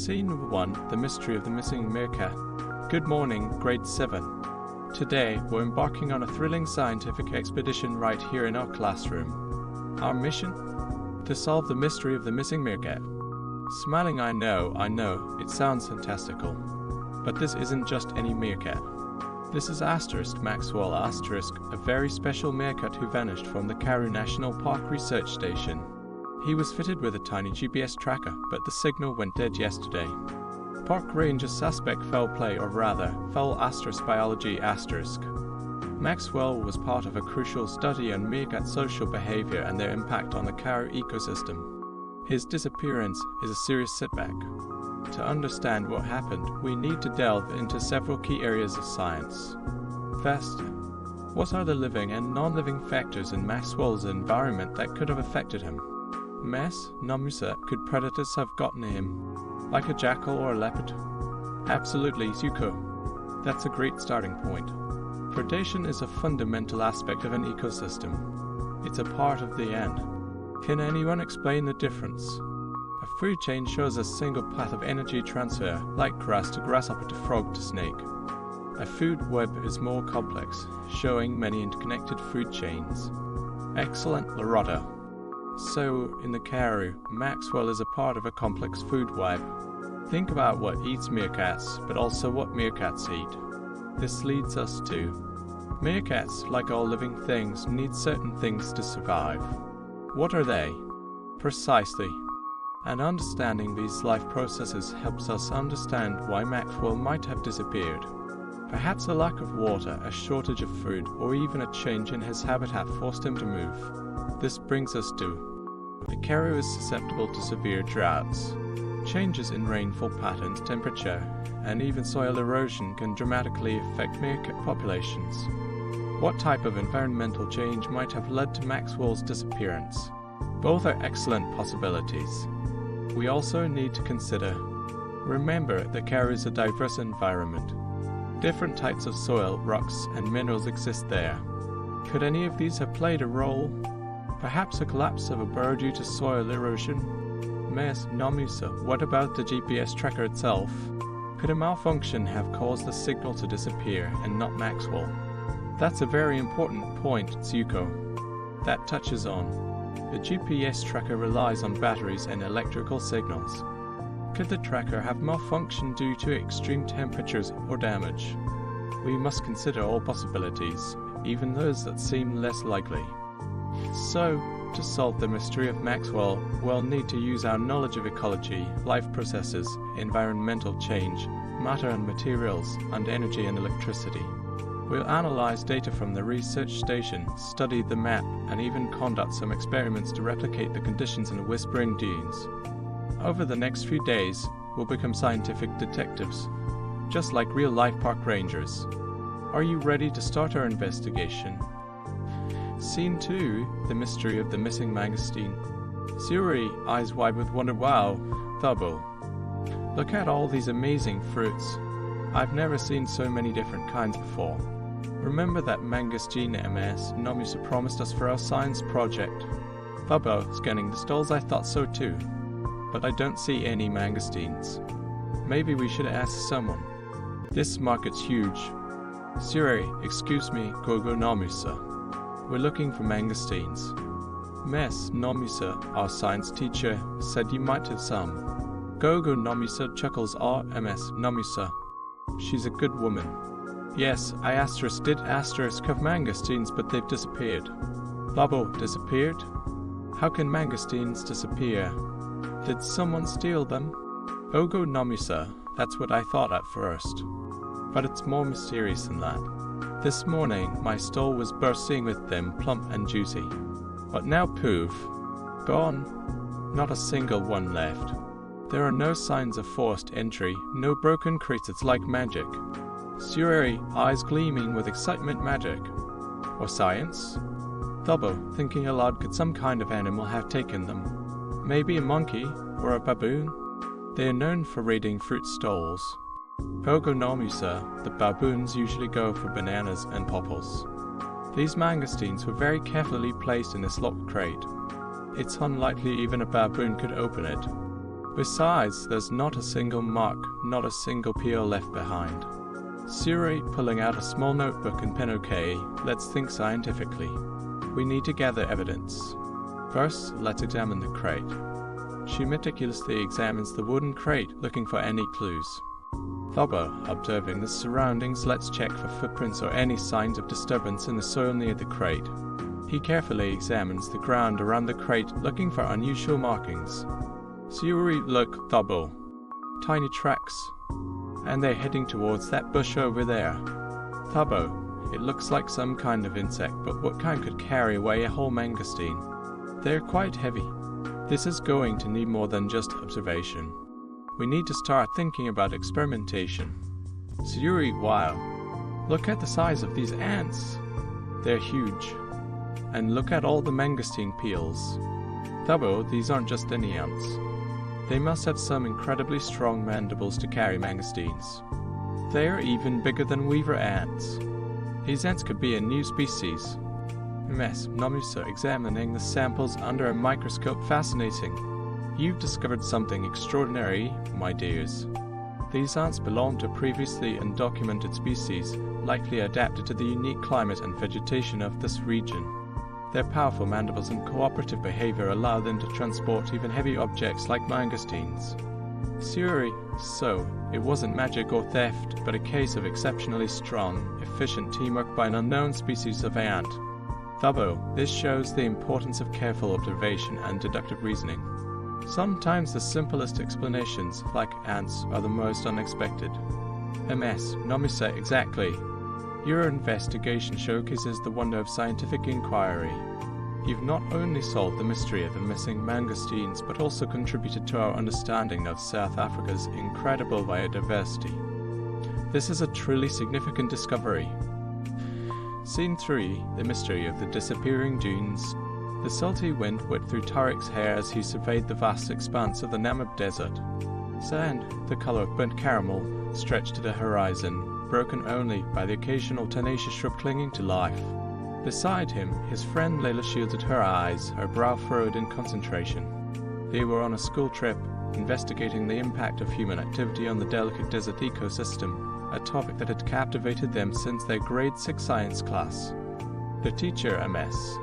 Scene 1, The Mystery of the Missing Meerkat. Good morning, Grade 7. Today, we're embarking on a thrilling scientific expedition right here in our classroom. Our mission? To solve the mystery of the missing meerkat. Smiling, I know, it sounds fantastical. But this isn't just any meerkat. This is Asterisk Maxwell Asterisk, a very special meerkat who vanished from the Karoo National Park Research Station. He was fitted with a tiny GPS tracker, but the signal went dead yesterday. Park Ranger suspect foul play, or rather, foul asterisk biology asterisk. Maxwell was part of a crucial study on meerkat social behavior and their impact on the Karoo ecosystem. His disappearance is a serious setback. To understand what happened, we need to delve into several key areas of science. First, what are the living and non-living factors in Maxwell's environment that could have affected him? Mess, Namusa, could predators have gotten him, like a jackal or a leopard? Absolutely, Zuko. That's a great starting point. Predation is a fundamental aspect of an ecosystem. It's a part of the end. Can anyone explain the difference? A food chain shows a single path of energy transfer, like grass to grasshopper to frog to snake. A food web is more complex, showing many interconnected food chains. Excellent, Larotta. So, in the Karoo, Maxwell is a part of a complex food web. Think about what eats meerkats, but also what meerkats eat. This leads us to meerkats, like all living things, need certain things to survive. What are they? Precisely. And understanding these life processes helps us understand why Maxwell might have disappeared. Perhaps a lack of water, a shortage of food, or even a change in his habitat forced him to move. This brings us to the Karoo is susceptible to severe droughts. Changes in rainfall patterns, temperature, and even soil erosion can dramatically affect meerkat populations. What type of environmental change might have led to Maxwell's disappearance? Both are excellent possibilities. We also need to consider, remember, the Karoo is a diverse environment. Different types of soil, rocks, and minerals exist there. Could any of these have played a role? Perhaps a collapse of a burrow due to soil erosion? Mes Namusa, what about the GPS tracker itself? Could a malfunction have caused the signal to disappear and not Maxwell? That's a very important point, Zuko. That touches on. The GPS tracker relies on batteries and electrical signals. Could the tracker have malfunctioned due to extreme temperatures or damage? We must consider all possibilities, even those that seem less likely. So, to solve the mystery of Maxwell, we'll need to use our knowledge of ecology, life processes, environmental change, matter and materials, and energy and electricity. We'll analyze data from the research station, study the map, and even conduct some experiments to replicate the conditions in the Whispering Dunes. Over the next few days, we'll become scientific detectives, just like real-life park rangers. Are you ready to start our investigation? Scene 2, The Mystery of the Missing Mangosteen. Suri, eyes wide with wonder. Wow, Thubbo. Look at all these amazing fruits. I've never seen so many different kinds before. Remember that mangosteen MS Namusa promised us for our science project? Thubbo, scanning the stalls, I thought so too. But I don't see any mangosteens. Maybe we should ask someone. This market's huge. Siri, excuse me, Gogo Namusa. We're looking for mangosteens. Mes Namusa, our science teacher, said you might have some. Gogo Namusa chuckles RMS Namusa. She's a good woman. Yes, I did asterisk have mangosteens, but they've disappeared. Thubbo, disappeared? How can mangosteens disappear? Did someone steal them? Gogo Namusa, that's what I thought at first. But it's more mysterious than that. This morning, my stall was bursting with them, plump and juicy. But now poof. Gone. Not a single one left. There are no signs of forced entry, no broken crates. It's like magic. Suri, eyes gleaming with excitement. Magic. Or science? Thubbo, thinking aloud, could some kind of animal have taken them? Maybe a monkey or a baboon? They are known for raiding fruit stalls. Gogo Namusa, the baboons usually go for bananas and popples. These mangosteens were very carefully placed in this locked crate. It's unlikely even a baboon could open it. Besides, there's not a single mark, not a single peel left behind. Suri, pulling out a small notebook and pen. Okay, let's think scientifically. We need to gather evidence. First, let's examine the crate. She meticulously examines the wooden crate, looking for any clues. Thabo, observing the surroundings, let's check for footprints or any signs of disturbance in the soil near the crate. He carefully examines the ground around the crate, looking for unusual markings. Suri, look, Thabo. Tiny tracks. And they're heading towards that bush over there. Thabo, it looks like some kind of insect, but what kind could carry away a whole mangosteen? They're quite heavy. This is going to need more than just observation. We need to start thinking about experimentation. Suri, wow. Look at the size of these ants. They're huge. And look at all the mangosteen peels. Thabo, these aren't just any ants. They must have some incredibly strong mandibles to carry mangosteens. They are even bigger than weaver ants. These ants could be a new species. MS, Nomusa, examining the samples under a microscope. Fascinating. You've discovered something extraordinary, my dears. These ants belong to a previously undocumented species, likely adapted to the unique climate and vegetation of this region. Their powerful mandibles and cooperative behavior allow them to transport even heavy objects like mangosteens. Suri, so it wasn't magic or theft, but a case of exceptionally strong, efficient teamwork by an unknown species of ant. Thabo, this shows the importance of careful observation and deductive reasoning. Sometimes the simplest explanations, like ants, are the most unexpected. MS, Nomusa, exactly. Your investigation showcases the wonder of scientific inquiry. You've not only solved the mystery of the missing mangosteens, but also contributed to our understanding of South Africa's incredible biodiversity. This is a truly significant discovery. Scene 3, the mystery of the disappearing dunes. The salty wind whipped through Tariq's hair as he surveyed the vast expanse of the Namib Desert. Sand, the color of burnt caramel, stretched to the horizon, broken only by the occasional tenacious shrub clinging to life. Beside him, his friend Layla shielded her eyes, her brow furrowed in concentration. They were on a school trip, investigating the impact of human activity on the delicate desert ecosystem, a topic that had captivated them since their grade 6 science class. The teacher, MS.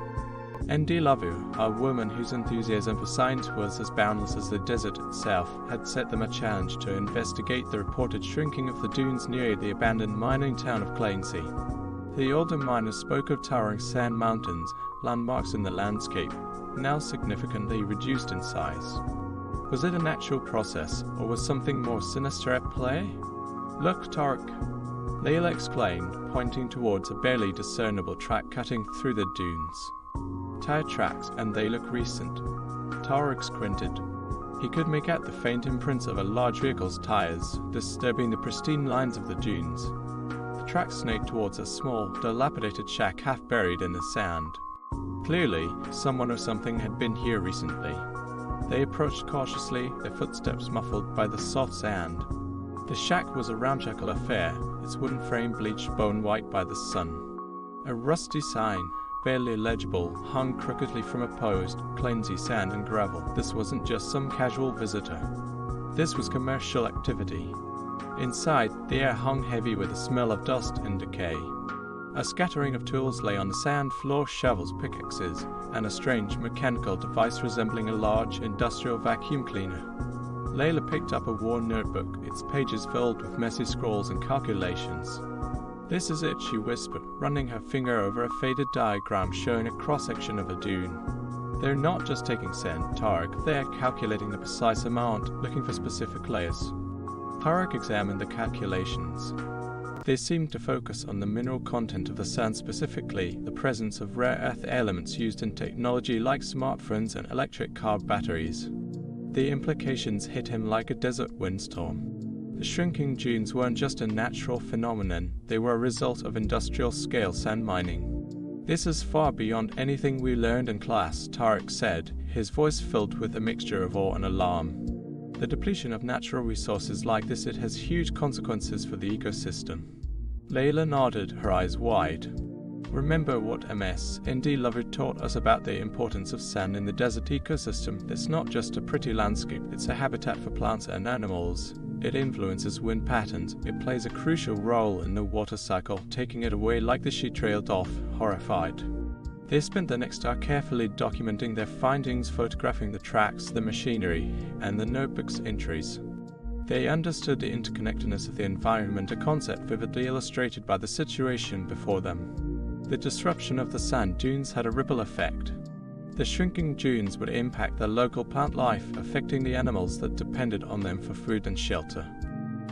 Ndi Lavu, a woman whose enthusiasm for science was as boundless as the desert itself, had set them a challenge to investigate the reported shrinking of the dunes near the abandoned mining town of Klainsea. The older miners spoke of towering sand mountains, landmarks in the landscape, now significantly reduced in size. Was it a natural process, or was something more sinister at play? Look, Tariq, Layla exclaimed, pointing towards a barely discernible track cutting through the dunes. Tire tracks, and they look recent. Tariq squinted. He could make out the faint imprints of a large vehicle's tires, disturbing the pristine lines of the dunes. The track snaked towards a small, dilapidated shack half buried in the sand. Clearly, someone or something had been here recently. They approached cautiously, their footsteps muffled by the soft sand. The shack was a ramshackle affair, its wooden frame bleached bone white by the sun. A rusty sign, barely legible, hung crookedly from a post, Klainsea sand and gravel. This wasn't just some casual visitor. This was commercial activity. Inside, the air hung heavy with the smell of dust and decay. A scattering of tools lay on the sand floor, shovels, pickaxes, and a strange mechanical device resembling a large industrial vacuum cleaner. Layla picked up a worn notebook, its pages filled with messy scrawls and calculations. "This is it," she whispered, running her finger over a faded diagram showing a cross-section of a dune. "They're not just taking sand, Tariq, they're calculating the precise amount, looking for specific layers." Tariq examined the calculations. They seemed to focus on the mineral content of the sand, specifically the presence of rare earth elements used in technology like smartphones and electric car batteries. The implications hit him like a desert windstorm. The shrinking dunes weren't just a natural phenomenon, they were a result of industrial-scale sand mining. "This is far beyond anything we learned in class," Tariq said, his voice filled with a mixture of awe and alarm. "The depletion of natural resources like this, it has huge consequences for the ecosystem." Layla nodded, her eyes wide. Remember what MSND Lover taught us about the importance of sand in the desert ecosystem. It's not just a pretty landscape, it's a habitat for plants and animals. It influences wind patterns. It plays a crucial role in the water cycle, taking it away like the she trailed off, horrified. They spent the next hour carefully documenting their findings, photographing the tracks, the machinery, and the notebook's entries. They understood the interconnectedness of the environment, a concept vividly illustrated by the situation before them. The disruption of the sand dunes had a ripple effect. The shrinking dunes would impact the local plant life, affecting the animals that depended on them for food and shelter.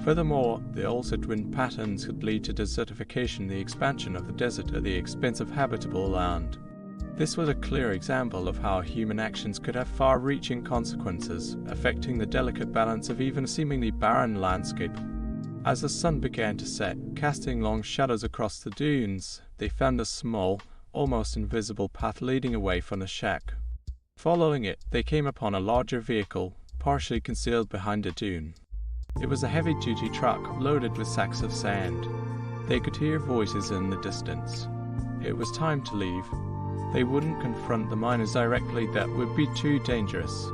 Furthermore, the altered wind patterns could lead to desertification, the expansion of the desert at the expense of habitable land. This was a clear example of how human actions could have far-reaching consequences, affecting the delicate balance of even a seemingly barren landscape. As the sun began to set, casting long shadows across the dunes, they found a small, almost invisible path leading away from the shack. Following it, they came upon a larger vehicle, partially concealed behind a dune. It was a heavy-duty truck loaded with sacks of sand. They could hear voices in the distance. It was time to leave. They wouldn't confront the miners directly, that would be too dangerous.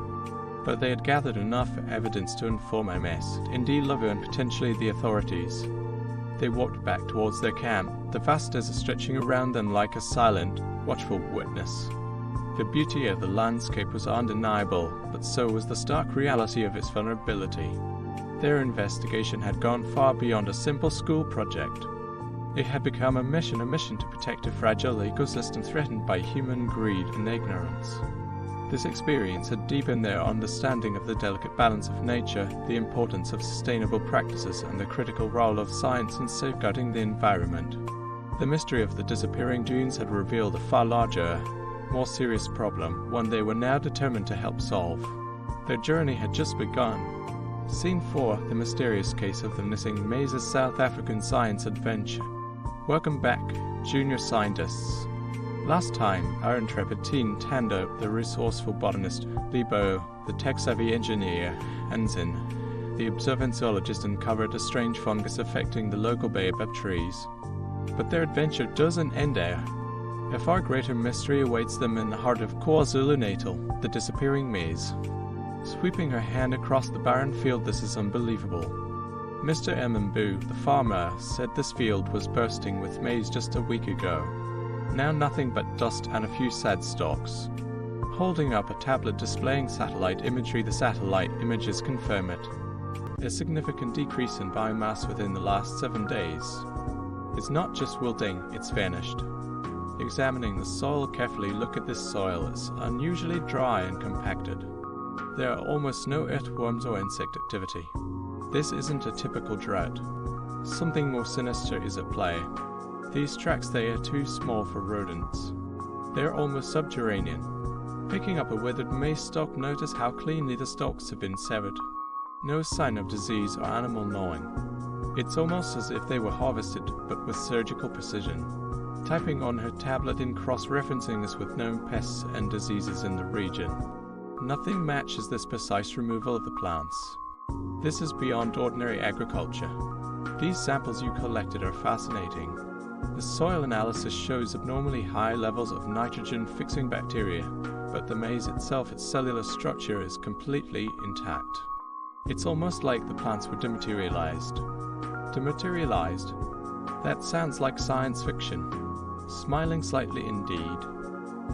But they had gathered enough evidence to inform MSND Lover and potentially the authorities. They walked back towards their camp, the vast desert stretching around them like a silent, watchful witness. The beauty of the landscape was undeniable, but so was the stark reality of its vulnerability. Their investigation had gone far beyond a simple school project. It had become a mission to protect a fragile ecosystem threatened by human greed and ignorance. This experience had deepened their understanding of the delicate balance of nature, the importance of sustainable practices, and the critical role of science in safeguarding the environment. The mystery of the disappearing dunes had revealed a far larger, more serious problem, one they were now determined to help solve. Their journey had just begun. Scene 4, the mysterious case of the missing maize, a South African science adventure. Welcome back, junior scientists. Last time, our intrepid teen Tando, the resourceful botanist, Lebo, the tech-savvy engineer, and Zin, the observant zoologist, uncovered a strange fungus affecting the local baobab trees. But their adventure doesn't end there. A far greater mystery awaits them in the heart of KwaZulu-Natal, the disappearing maize. Sweeping her hand across the barren field, this is unbelievable. Mr. Emembu, the farmer, said this field was bursting with maize just a week ago. Now nothing but dust and a few sad stalks. Holding up a tablet displaying satellite imagery, the satellite images confirm it. A significant decrease in biomass within the last 7 days. It's not just wilting, it's vanished. Examining the soil carefully, look at this soil. It's unusually dry and compacted. There are almost no earthworms or insect activity. This isn't a typical drought. Something more sinister is at play. These tracks, they are too small for rodents. They're almost subterranean. Picking up a withered maize stalk, notice how cleanly the stalks have been severed. No sign of disease or animal gnawing. It's almost as if they were harvested, but with surgical precision. Typing on her tablet in cross-referencing this with known pests and diseases in the region. Nothing matches this precise removal of the plants. This is beyond ordinary agriculture. These samples you collected are fascinating. The soil analysis shows abnormally high levels of nitrogen-fixing bacteria, but the maize itself, its cellular structure, is completely intact. It's almost like the plants were dematerialized. Dematerialized? That sounds like science fiction. Smiling slightly indeed.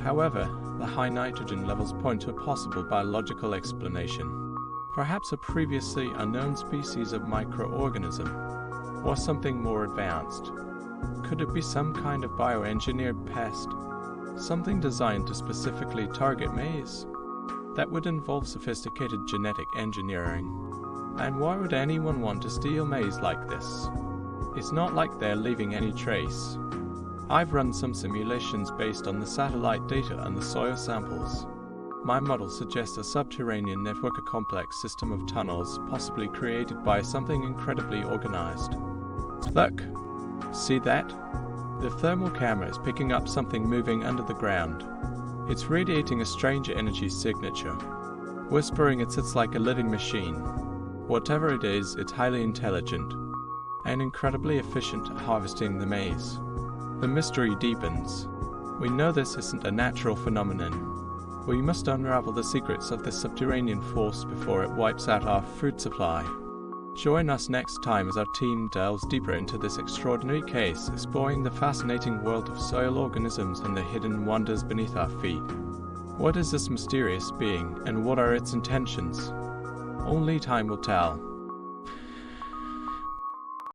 However, the high nitrogen levels point to a possible biological explanation. Perhaps a previously unknown species of microorganism, or something more advanced. Could it be some kind of bioengineered pest? Something designed to specifically target maize? That would involve sophisticated genetic engineering. And why would anyone want to steal maize like this? It's not like they're leaving any trace. I've run some simulations based on the satellite data and the soil samples. My model suggests a subterranean network, a complex system of tunnels, possibly created by something incredibly organized. Look! See that? The thermal camera is picking up something moving under the ground. It's radiating a strange energy signature. Whispering, it sits like a living machine. Whatever it is, it's highly intelligent and incredibly efficient at harvesting the maize. The mystery deepens. We know this isn't a natural phenomenon. We must unravel the secrets of this subterranean force before it wipes out our food supply. Join us next time as our team delves deeper into this extraordinary case, exploring the fascinating world of soil organisms and the hidden wonders beneath our feet. What is this mysterious being, and what are its intentions? Only time will tell.